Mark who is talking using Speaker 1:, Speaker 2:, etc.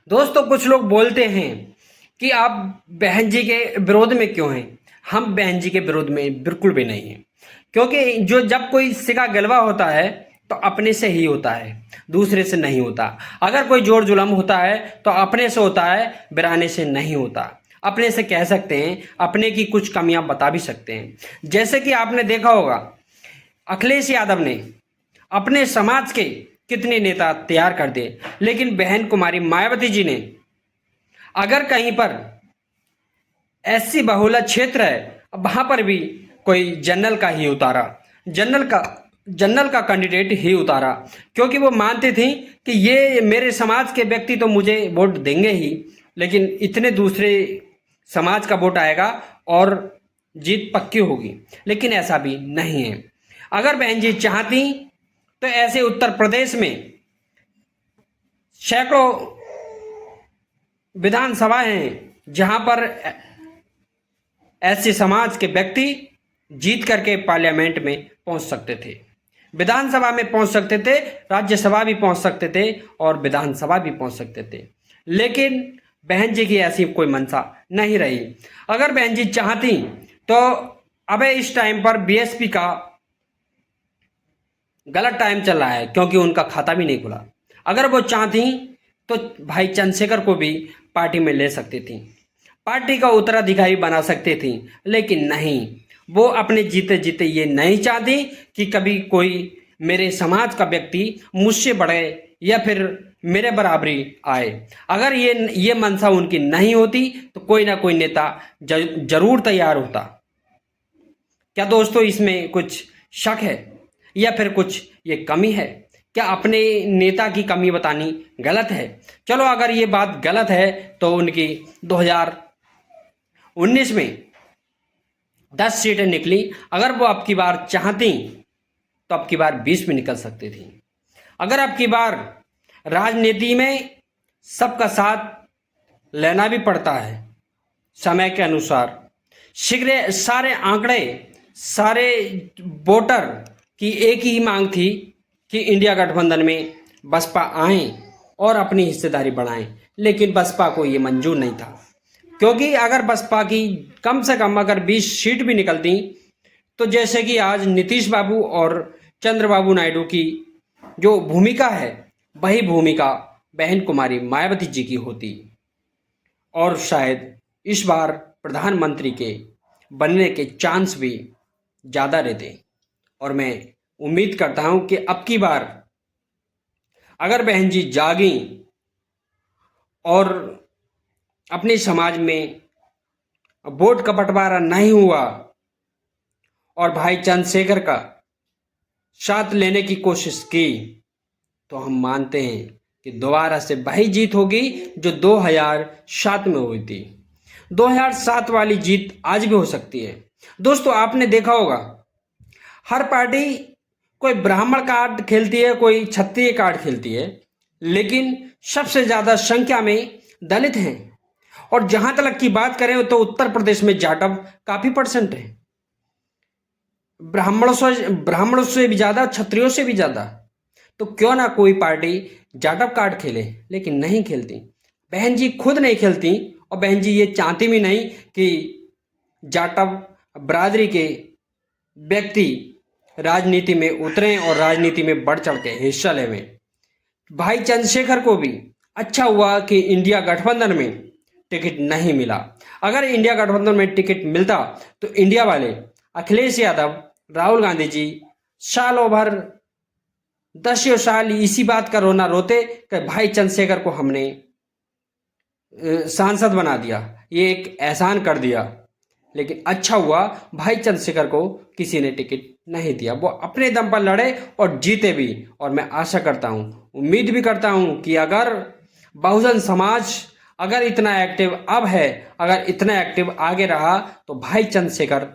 Speaker 1: दोस्तों कुछ लोग बोलते हैं कि आप बहन जी के विरोध में क्यों हैं। हम बहन जी के विरोध में बिल्कुल भी नहीं हैं, क्योंकि जब कोई सिका गलवा होता है तो अपने से ही होता है, दूसरे से नहीं होता। अगर कोई जोर जुलम होता है तो अपने से होता है, बिराने से नहीं होता। अपने से कह सकते हैं, अपने की कुछ कमियां बता भी सकते हैं। जैसे कि आपने देखा होगा, अखिलेश यादव ने अपने समाज के कितने नेता तैयार कर दिए, लेकिन बहन कुमारी मायावती जी ने अगर कहीं पर एससी बहुल क्षेत्र है, वहां पर भी कोई जनरल का ही उतारा, जनरल का कैंडिडेट ही उतारा, क्योंकि वो मानते थे कि ये मेरे समाज के व्यक्ति तो मुझे वोट देंगे ही, लेकिन इतने दूसरे समाज का वोट आएगा और जीत पक्की होगी। लेकिन ऐसा भी नहीं है। अगर बहन जी चाहती तो ऐसे उत्तर प्रदेश में सैकड़ों विधानसभाएं हैं जहां पर ऐसे समाज के व्यक्ति जीत करके पार्लियामेंट में पहुंच सकते थे, विधानसभा में पहुंच सकते थे, राज्यसभा भी पहुंच सकते थे और विधानसभा भी पहुंच सकते थे। लेकिन बहन जी की ऐसी कोई मंशा नहीं रही। अगर बहन जी चाहती तो अब इस टाइम पर बीएसपी का गलत टाइम चल रहा है, क्योंकि उनका खाता भी नहीं खुला। अगर वो चाहती तो भाई चंद्रशेखर को भी पार्टी में ले सकती थी, पार्टी का उत्तराधिकारी बना सकती थी। लेकिन नहीं, वो अपने जीते जीते ये नहीं चाहती कि कभी कोई मेरे समाज का व्यक्ति मुझसे बढ़े या फिर मेरे बराबरी आए। अगर ये मंशा उनकी नहीं होती तो कोई ना कोई नेता जरूर तैयार होता। क्या दोस्तों इसमें कुछ शक है या फिर कुछ ये कमी है? क्या अपने नेता की कमी बतानी गलत है? चलो अगर ये बात गलत है तो उनकी 2019 में 10 सीटें निकली। अगर वो अब की बार चाहती तो अब की बार 20 में निकल सकती थी। अगर अब की बार राजनीति में सबका साथ लेना भी पड़ता है समय के अनुसार। शीघ्र सारे आंकड़े, सारे वोटर की एक ही मांग थी कि इंडिया गठबंधन में बसपा आए और अपनी हिस्सेदारी बढ़ाएं, लेकिन बसपा को ये मंजूर नहीं था। क्योंकि अगर बसपा की कम से कम अगर 20 सीट भी निकलती तो जैसे कि आज नीतीश बाबू और चंद्रबाबू नायडू की जो भूमिका है, वही भूमिका बहन कुमारी मायावती जी की होती और शायद इस बार प्रधानमंत्री के बनने के चांस भी ज़्यादा रहते। और मैं उम्मीद करता हूं कि अब की बार अगर बहन जी जागी और अपने समाज में वोट का बंटवारा नहीं हुआ और भाई चंद्रशेखर का साथ लेने की कोशिश की, तो हम मानते हैं कि दोबारा से वही जीत होगी जो 2007 में हुई थी। 2007 वाली जीत आज भी हो सकती है। दोस्तों आपने देखा होगा, हर पार्टी कोई ब्राह्मण कार्ड खेलती है, कोई क्षत्रिय कार्ड खेलती है, लेकिन सबसे ज्यादा संख्या में दलित हैं। और जहां तक की बात करें तो उत्तर प्रदेश में जाटव काफी परसेंट है, ब्राह्मणों से भी ज्यादा, क्षत्रियों से भी ज्यादा। तो क्यों ना कोई पार्टी जाटव कार्ड खेले, लेकिन नहीं खेलती। बहन जी खुद नहीं खेलती और बहन जी ये चाहती भी नहीं कि जाटव बरादरी के व्यक्ति राजनीति में उतरें और राजनीति में बढ़ चढ़ के हिस्सा लेवें। भाई चंद्रशेखर को भी अच्छा हुआ कि इंडिया गठबंधन में टिकट नहीं मिला। अगर इंडिया गठबंधन में टिकट मिलता तो इंडिया वाले अखिलेश यादव, राहुल गांधी जी सालों भर 10 साल इसी बात का रोना रोते कि भाई चंद्रशेखर को हमने सांसद बना दिया, ये एक एहसान कर दिया। लेकिन अच्छा हुआ भाई चंद्रशेखर को किसी ने टिकट नहीं दिया, वो अपने दम पर लड़े और जीते भी। और मैं आशा करता हूँ, उम्मीद भी करता हूँ कि अगर बहुजन समाज अगर इतना एक्टिव अब है, अगर इतना एक्टिव आगे रहा तो भाई चंद्रशेखर